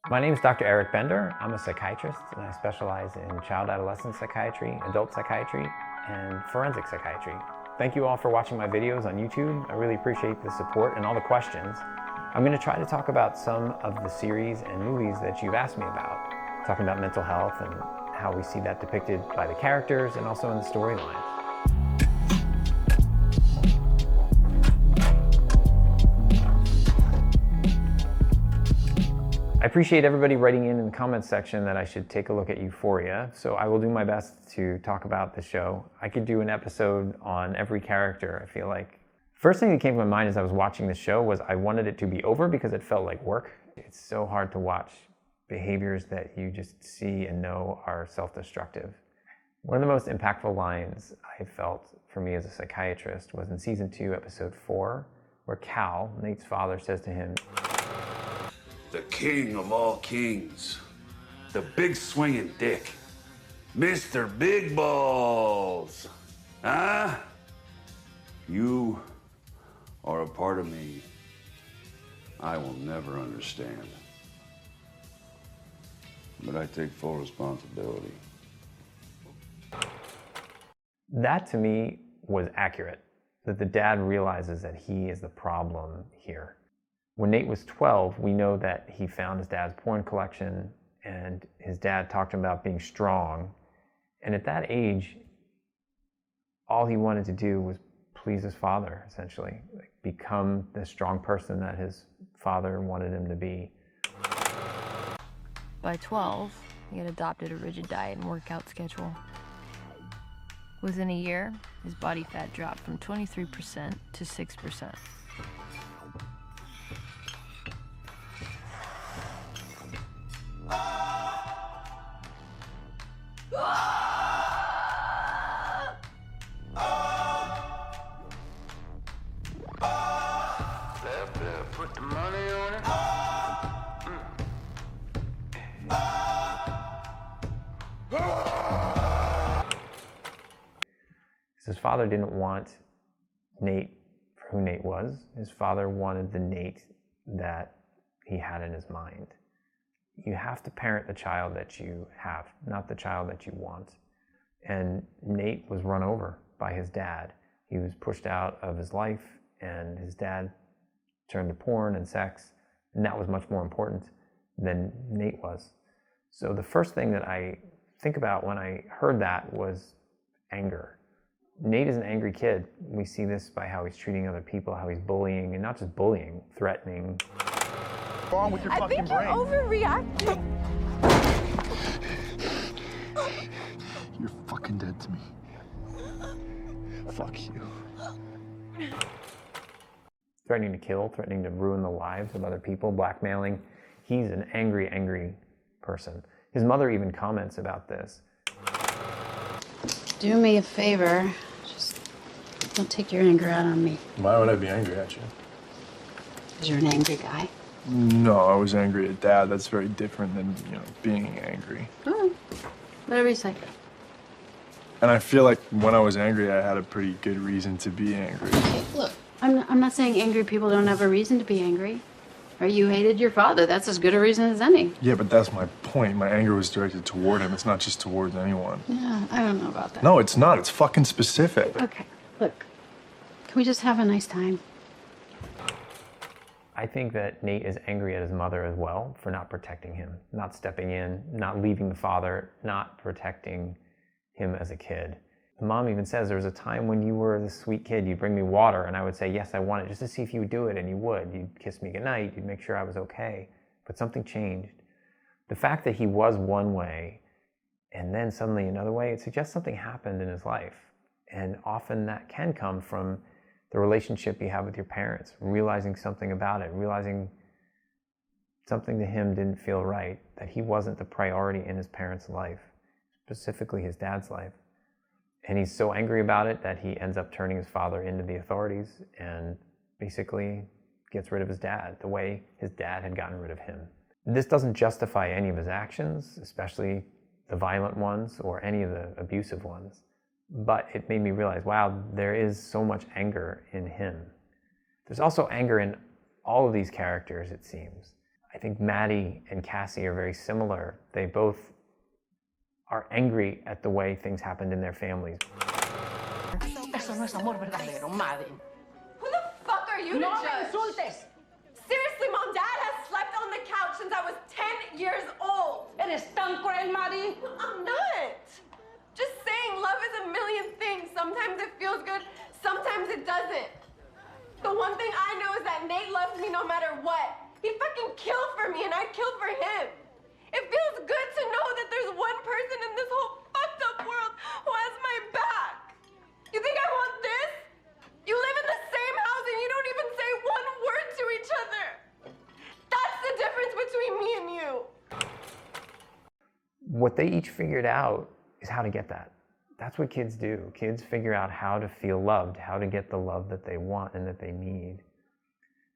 My name is Dr. Eric Bender. I'm a psychiatrist and I specialize in child-adolescent psychiatry, adult psychiatry, and forensic psychiatry. Thank you all for watching my videos on YouTube. I really appreciate the support and all the questions. I'm going to try to talk about some of the series and movies that you've asked me about, talking about mental health and how we see that depicted by the characters and also in the storylines. I appreciate everybody writing in the comments section that I should take a look at Euphoria, so I will do my best to talk about the show. I could do an episode on every character, I feel like. First thing that came to my mind as I was watching the show was I wanted it to be over because it felt like work. It's so hard to watch behaviors that you just see and know are self-destructive. One of the most impactful lines I felt for me as a psychiatrist was in season 2, episode 4, where Cal, Nate's father, says to him, "The king of all kings, the big swinging dick, Mr. Big Balls, huh? You are a part of me I will never understand, but I take full responsibility." That to me was accurate, that the dad realizes that he is the problem here. When Nate was 12, we know that he found his dad's porn collection and his dad talked to him about being strong. And at that age, all he wanted to do was please his father, essentially, like become the strong person that his father wanted him to be. By 12, he had adopted a rigid diet and workout schedule. Within a year, his body fat dropped from 23% to 6%. Put the money on it. His father didn't want Nate for who Nate was. His father wanted the Nate that he had in his mind. You have to parent the child that you have, not the child that you want. And Nate was run over by his dad. He was pushed out of his life, and his dad turned to porn and sex, and that was much more important than Nate was. So the first thing that I think about when I heard that was anger. Nate is an angry kid. We see this by how he's treating other people, how he's bullying, and not just bullying, threatening. What's wrong with your fucking brain? I think you're overreacting. You're fucking dead to me. Fuck you. Threatening to kill, threatening to ruin the lives of other people, blackmailing. He's an angry, angry person. His mother even comments about this. Do me a favor. Just don't take your anger out on me. Why would I be angry at you? Because you're an angry guy. No, I was angry at Dad. That's very different than, being angry. Oh, whatever you say. And I feel like when I was angry, I had a pretty good reason to be angry. Okay, look, I'm not saying angry people don't have a reason to be angry. Or you hated your father. That's as good a reason as any. Yeah, but that's my point. My anger was directed toward him. It's not just towards anyone. Yeah, I don't know about that. No, it's not. It's fucking specific. Okay, look. Can we just have a nice time? I think that Nate is angry at his mother as well for not protecting him, not stepping in, not leaving the father, not protecting him as a kid. The mom even says there was a time when you were the sweet kid, you'd bring me water and I would say, yes, I want it, just to see if you would do it, and you would. You'd kiss me goodnight, you'd make sure I was okay, but something changed. The fact that he was one way and then suddenly another way, it suggests something happened in his life. And often that can come from the relationship you have with your parents, realizing something about it, realizing something to him didn't feel right, that he wasn't the priority in his parents' life, specifically his dad's life. And he's so angry about it that he ends up turning his father into the authorities and basically gets rid of his dad, the way his dad had gotten rid of him. This doesn't justify any of his actions, especially the violent ones or any of the abusive ones. But it made me realize, wow, there is so much anger in him. There's also anger in all of these characters, it seems. I think Maddie and Cassie are very similar. They both are angry at the way things happened in their families. Eso no es amor verdadero, Maddie. Who the fuck are you to No me judge? insultes. Seriously, Mom, Dad has slept on the couch since I was 10 years old. Eres tan cruel, Maddie. I'm not. Just saying love is a million things. Sometimes it feels good, sometimes it doesn't. The one thing I know is that Nate loves me no matter what. He'd fucking kill for me and I'd kill for him. It feels good to know that there's one person in this whole fucked up world who has my back. You think I want this? You live in the same house and you don't even say one word to each other. That's the difference between me and you. What they each figured out is how to get that. That's what kids do. Kids figure out how to feel loved, how to get the love that they want and that they need.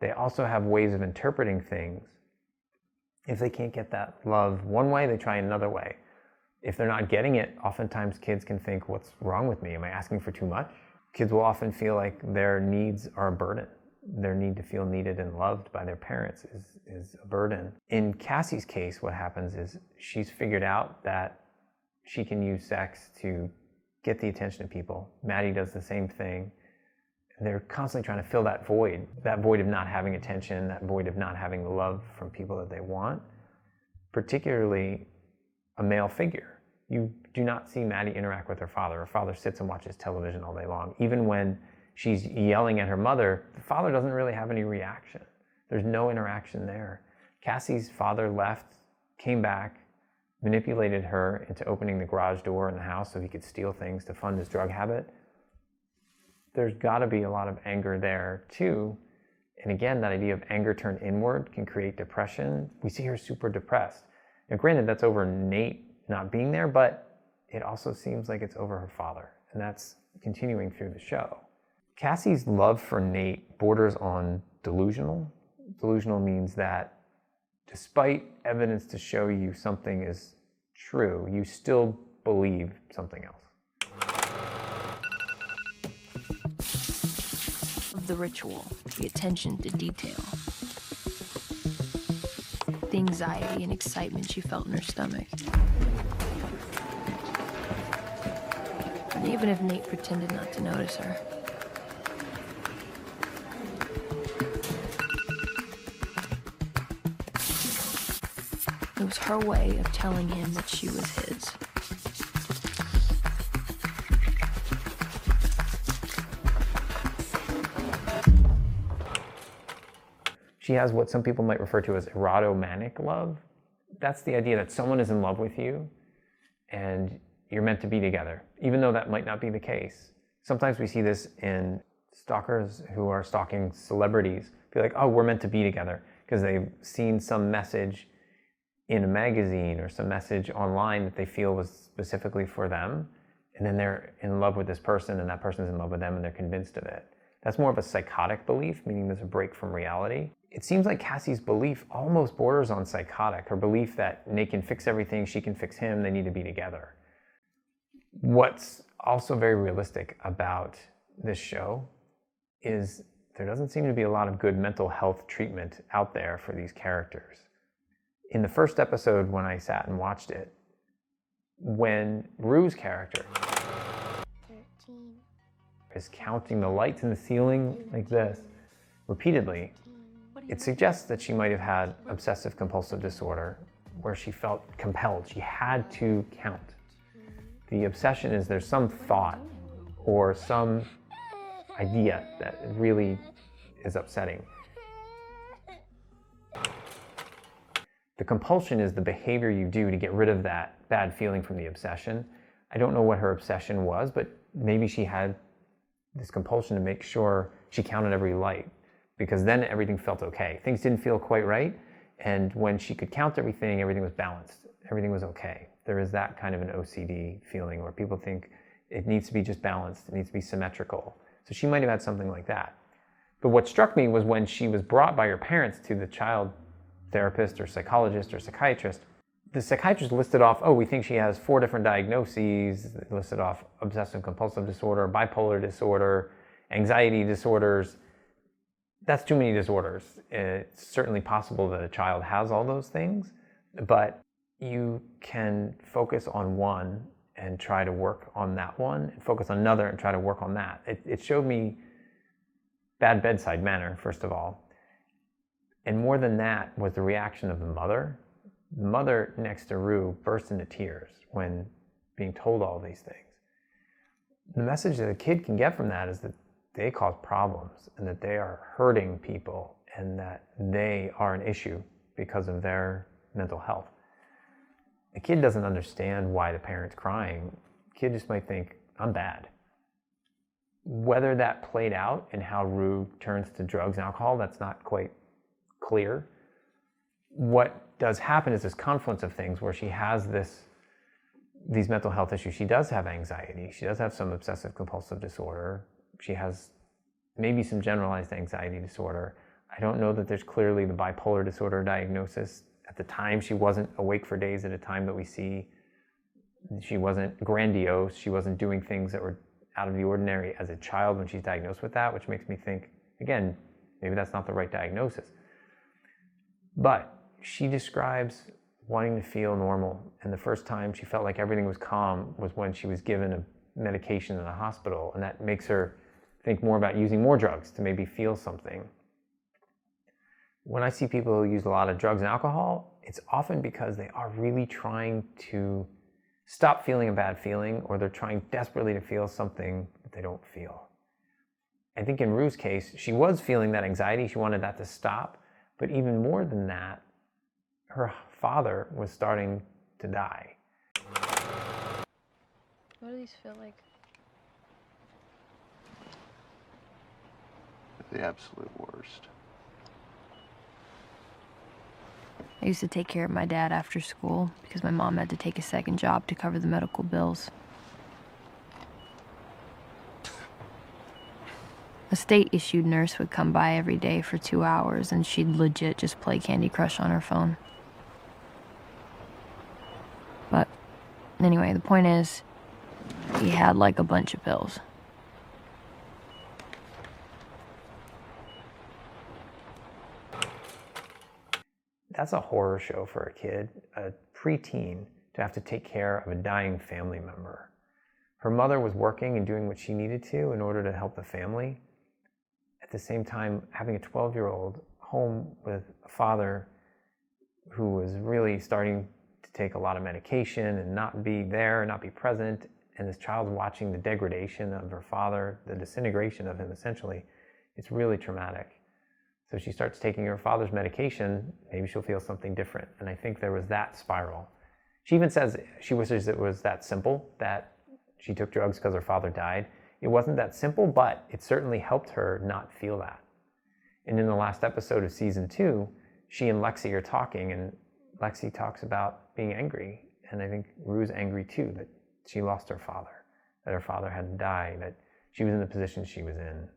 They also have ways of interpreting things. If they can't get that love one way, they try another way. If they're not getting it, oftentimes kids can think, what's wrong with me? Am I asking for too much? Kids will often feel like their needs are a burden. Their need to feel needed and loved by their parents is a burden. In Cassie's case, what happens is she's figured out that she can use sex to get the attention of people. Maddie does the same thing. They're constantly trying to fill that void of not having attention, that void of not having the love from people that they want, particularly a male figure. You do not see Maddie interact with her father. Her father sits and watches television all day long. Even when she's yelling at her mother, the father doesn't really have any reaction. There's no interaction there. Cassie's father left, came back, manipulated her into opening the garage door in the house so he could steal things to fund his drug habit. There's got to be a lot of anger there too. And again, that idea of anger turned inward can create depression. We see her super depressed. And granted, that's over Nate not being there, but it also seems like it's over her father. And that's continuing through the show. Cassie's love for Nate borders on delusional. Delusional means that despite evidence to show you something is true, you still believe something else. The ritual, the attention to detail, the anxiety and excitement she felt in her stomach. And even if Nate pretended not to notice her. It was her way of telling him that she was his. She has what some people might refer to as erotomanic love. That's the idea that someone is in love with you and you're meant to be together, even though that might not be the case. Sometimes we see this in stalkers who are stalking celebrities. Feel like, oh, we're meant to be together because they've seen some message in a magazine or some message online that they feel was specifically for them. And then they're in love with this person and that person's in love with them and they're convinced of it. That's more of a psychotic belief, meaning there's a break from reality. It seems like Cassie's belief almost borders on psychotic. Her belief that Nate can fix everything, she can fix him, they need to be together. What's also very realistic about this show is there doesn't seem to be a lot of good mental health treatment out there for these characters. In the first episode, when I sat and watched it, when Rue's character 13 is counting the lights in the ceiling like this repeatedly, it suggests that she might have had obsessive compulsive disorder where she felt compelled. She had to count. The obsession is there's some thought or some idea that really is upsetting. The compulsion is the behavior you do to get rid of that bad feeling from the obsession. I don't know what her obsession was, but maybe she had this compulsion to make sure she counted every light, because then everything felt okay. Things didn't feel quite right, and when she could count everything, everything was balanced. Everything was okay. There is that kind of an OCD feeling where people think it needs to be just balanced, it needs to be symmetrical. So she might have had something like that. But what struck me was when she was brought by her parents to the child therapist or psychologist or psychiatrist, the psychiatrist listed off, oh, we think she has 4 different diagnoses. They listed off obsessive compulsive disorder, bipolar disorder, anxiety disorders. that's too many disorders. It's certainly possible that a child has all those things, but you can focus on one and try to work on that one, and focus on another and try to work on that. It showed me bad bedside manner, first of all. And more than that was the reaction of the mother. The mother next to Rue burst into tears when being told all these things. The message that a kid can get from that is that they cause problems and that they are hurting people and that they are an issue because of their mental health. A kid doesn't understand why the parent's crying. A kid just might think, I'm bad. Whether that played out in how Rue turns to drugs and alcohol, that's not quite clear. What does happen is this confluence of things where she has these mental health issues. She does have anxiety. She does have some obsessive compulsive disorder. She has maybe some generalized anxiety disorder. I don't know that there's clearly the bipolar disorder diagnosis. At the time, she wasn't awake for days at a time that we see. She wasn't grandiose. She wasn't doing things that were out of the ordinary as a child when she's diagnosed with that, which makes me think, again, maybe that's not the right diagnosis. But she describes wanting to feel normal, and the first time she felt like everything was calm was when she was given a medication in the hospital, and that makes her think more about using more drugs to maybe feel something. When I see people who use a lot of drugs and alcohol, it's often because they are really trying to stop feeling a bad feeling, or they're trying desperately to feel something that they don't feel. I think in Rue's case, she was feeling that anxiety. She wanted that to stop. But even more than that, her father was starting to die. What do these feel like? The absolute worst. I used to take care of my dad after school because my mom had to take a second job to cover the medical bills. A state-issued nurse would come by every day for 2 hours, and she'd legit just play Candy Crush on her phone. But anyway, the point is, he had like a bunch of pills. That's a horror show for a kid, a preteen, to have to take care of a dying family member. Her mother was working and doing what she needed to in order to help the family. At the same time, having a 12-year-old home with a father who was really starting to take a lot of medication and not be there, not be present, and this child watching the degradation of her father, the disintegration of him essentially, it's really traumatic. So she starts taking her father's medication, maybe she'll feel something different. And I think there was that spiral. She even says she wishes it was that simple, that she took drugs because her father died. It wasn't that simple, but it certainly helped her not feel that. And in the last episode of season 2, she and Lexi are talking, and Lexi talks about being angry. And I think Rue's angry too, that she lost her father, that her father had to die, that she was in the position she was in.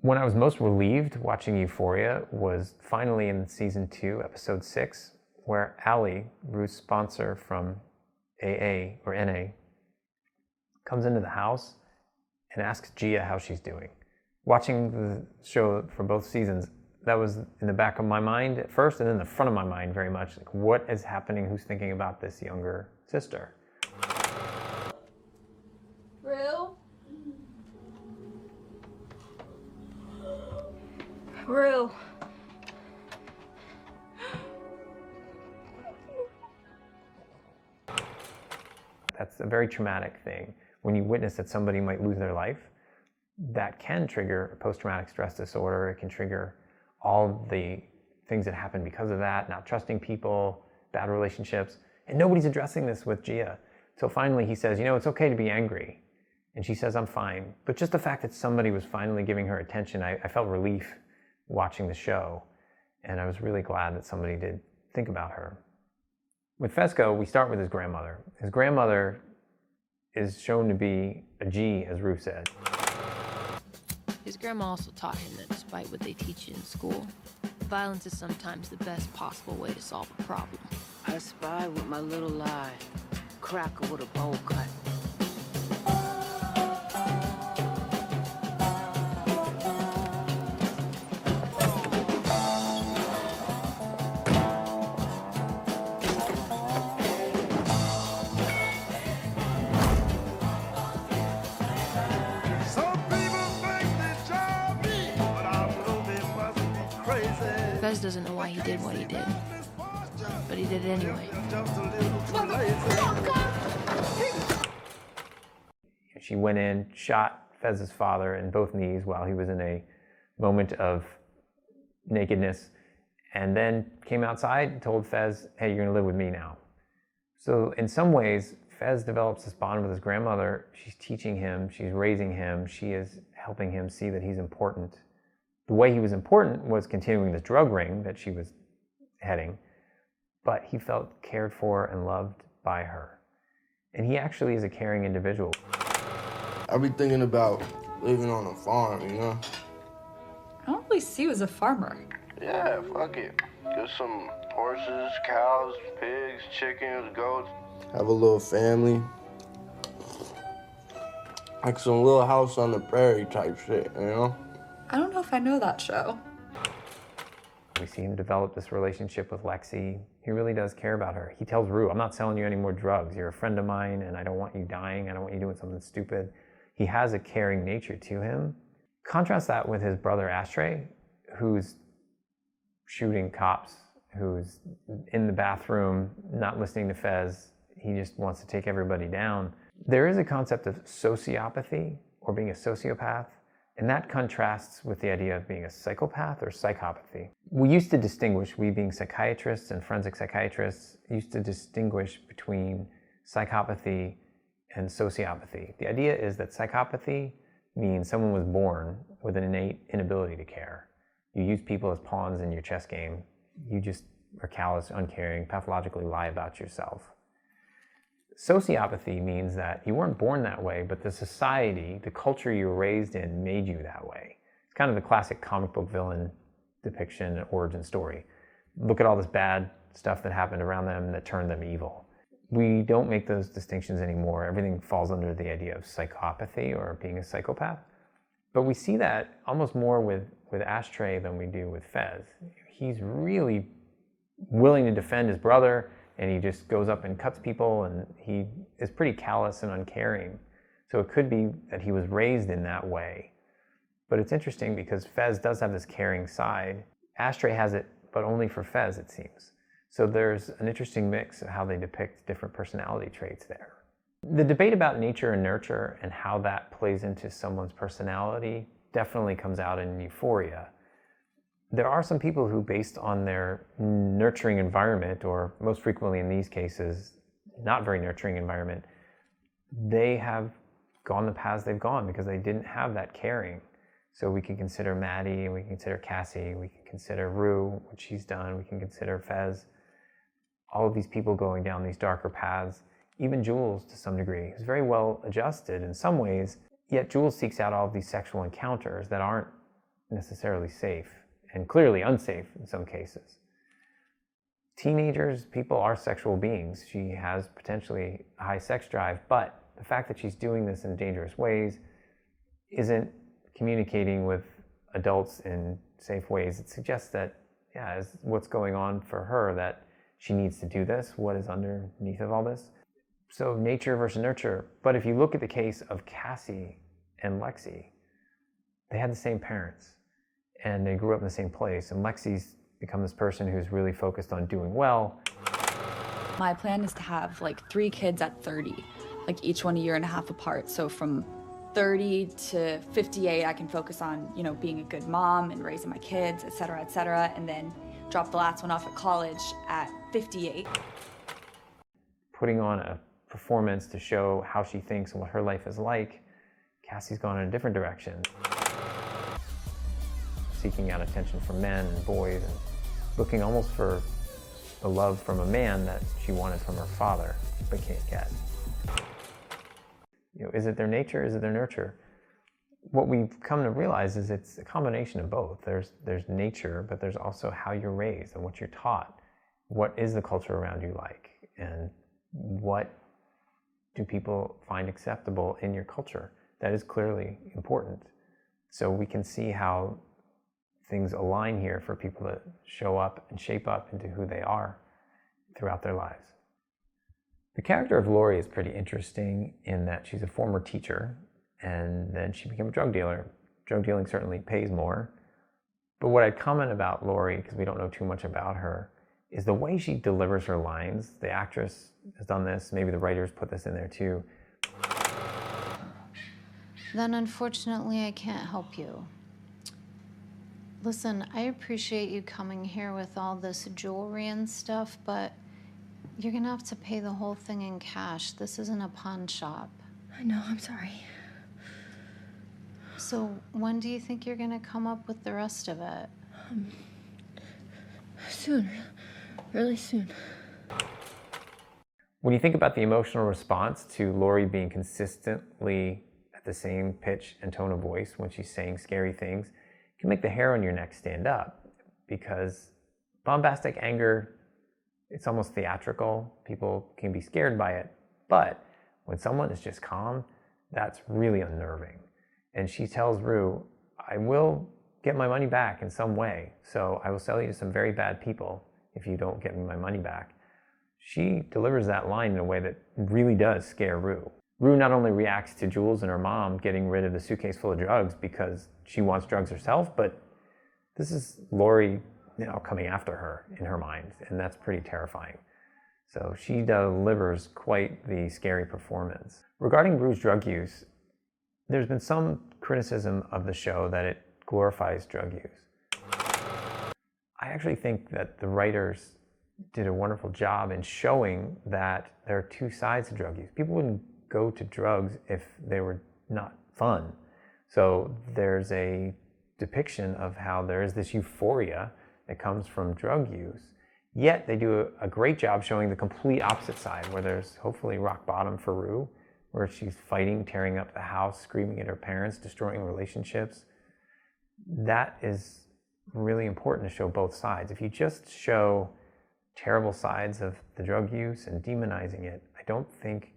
When I was most relieved watching Euphoria was finally in season 2, episode 6, where Allie, Rue's sponsor from AA or NA, comes into the house and asks Gia how she's doing. Watching the show for both seasons, that was in the back of my mind at first, and in the front of my mind very much, like, what is happening? Who's thinking about this younger sister? Rue? Rue. That's a very traumatic thing. When you witness that somebody might lose their life, that can trigger post-traumatic stress disorder. It can trigger all the things that happen because of that, not trusting people, bad relationships. And nobody's addressing this with Gia. So finally he says, you know, it's okay to be angry. And she says, I'm fine. But just the fact that somebody was finally giving her attention, I felt relief watching the show. And I was really glad that somebody did think about her. With Fesco, we start with his grandmother. His grandmother is shown to be a G, as Rue said. His grandma also taught him that despite what they teach you in school, violence is sometimes the best possible way to solve a problem. I spy with my little eye, cracker with a bowl cut. Fez doesn't know why he did what he did, but he did it anyway. She went in, shot Fez's father in both knees while he was in a moment of nakedness, and then came outside and told Fez, hey, you're gonna live with me now. So in some ways, Fez develops this bond with his grandmother. She's teaching him, she's raising him, she is helping him see that he's important. The way he was important was continuing this drug ring that she was heading, but he felt cared for and loved by her. And he actually is a caring individual. I be thinking about living on a farm, you know? I don't really see you as a farmer. Yeah, fuck it. Get some horses, cows, pigs, chickens, goats. Have a little family. Like some little house on the prairie type shit, you know? I don't know if I know that show. We see him develop this relationship with Lexi. He really does care about her. He tells Rue, I'm not selling you any more drugs. You're a friend of mine and I don't want you dying. I don't want you doing something stupid. He has a caring nature to him. Contrast that with his brother Ashtray, who's shooting cops, who's in the bathroom, not listening to Fez. He just wants to take everybody down. There is a concept of sociopathy or being a sociopath, and that contrasts with the idea of being a psychopath or psychopathy. We used to distinguish, we being psychiatrists and forensic psychiatrists, used to distinguish between psychopathy and sociopathy. The idea is that psychopathy means someone was born with an innate inability to care. You use people as pawns in your chess game. You just are callous, uncaring, pathologically lie about yourself. Sociopathy means that you weren't born that way, but the society, the culture you were raised in made you that way. It's kind of the classic comic book villain depiction and origin story. Look at all this bad stuff that happened around them that turned them evil. We don't make those distinctions anymore. Everything falls under the idea of psychopathy or being a psychopath. But we see that almost more with Ashtray than we do with Fez. He's really willing to defend his brother, and he just goes up and cuts people, and he is pretty callous and uncaring. So it could be that he was raised in that way. But it's interesting because Fez does have this caring side. Ashtray has it, but only for Fez, it seems. So there's an interesting mix of how they depict different personality traits there. The debate about nature and nurture and how that plays into someone's personality definitely comes out in Euphoria. There are some people who, based on their nurturing environment, or most frequently in these cases, not very nurturing environment, they have gone the paths they've gone because they didn't have that caring. So we can consider Maddie, and we can consider Cassie, we can consider Rue, what she's done, we can consider Fez. All of these people going down these darker paths, even Jules to some degree, is very well adjusted in some ways, yet Jules seeks out all of these sexual encounters that aren't necessarily safe, and clearly unsafe in some cases. Teenagers, people are sexual beings. She has potentially a high sex drive, but the fact that she's doing this in dangerous ways isn't communicating with adults in safe ways. It suggests that, yeah, is what's going on for her, that she needs to do this, what is underneath of all this. So nature versus nurture. But if you look at the case of Cassie and Lexi, they had the same parents and they grew up in the same place. And Lexi's become this person who's really focused on doing well. My plan is to have like 3 kids at 30, like each one a year and a half apart. So from 30 to 58, I can focus on, you know, being a good mom and raising my kids, et cetera, and then drop the last one off at college at 58. Putting on a performance to show how she thinks and what her life is like, Cassie's gone in a different direction. Seeking out attention from men and boys and looking almost for the love from a man that she wanted from her father but can't get. You know, is it their nature? Is it their nurture? What we've come to realize is it's a combination of both. There's nature, but there's also how you're raised and what you're taught. What is the culture around you like? And what do people find acceptable in your culture? That is clearly important. So we can see how things align here for people to show up and shape up into who they are throughout their lives. The character of Lori is pretty interesting in that she's a former teacher and then she became a drug dealer. Drug dealing certainly pays more, But what I'd comment about Laurie, because we don't know too much about her, is the way she delivers her lines. The actress has done this, maybe the writers put this in there too. Then unfortunately I can't help you. Listen, I appreciate you coming here with all this jewelry and stuff, but you're gonna have to pay the whole thing in cash. This isn't a pawn shop. I know, I'm sorry. So when do you think you're gonna come up with the rest of it? Soon. Really soon. When you think about the emotional response to Laurie being consistently at the same pitch and tone of voice when she's saying scary things, it can make the hair on your neck stand up, because bombastic anger, it's almost theatrical. People can be scared by it. But when someone is just calm, that's really unnerving. And she tells Rue, I will get my money back in some way. So I will sell you to some very bad people if you don't get me my money back. She delivers that line in a way that really does scare Rue. Rue not only reacts to Jules and her mom getting rid of the suitcase full of drugs because she wants drugs herself, but this is Laurie coming after her in her mind, and that's pretty terrifying. So she delivers quite the scary performance. Regarding Rue's drug use, there's been some criticism of the show that it glorifies drug use. I actually think that the writers did a wonderful job in showing that there are two sides to drug use. People wouldn't go to drugs if they were not fun. So there's a depiction of how there is this euphoria that comes from drug use. Yet they do a great job showing the complete opposite side, where there's hopefully rock bottom for Rue, where she's fighting, tearing up the house, screaming at her parents, destroying relationships. That is really important to show both sides. If you just show terrible sides of the drug use and demonizing it, I don't think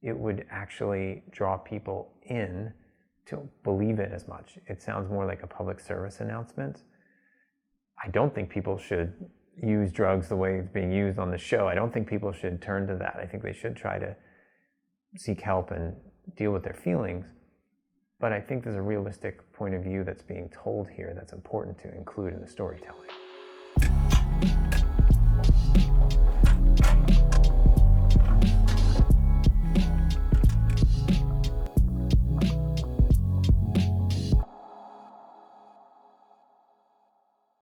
it would actually draw people in to believe it as much. It sounds more like a public service announcement. I don't think people should use drugs the way it's being used on the show. I don't think people should turn to that. I think they should try to seek help and deal with their feelings. But I think there's a realistic point of view that's being told here that's important to include in the storytelling.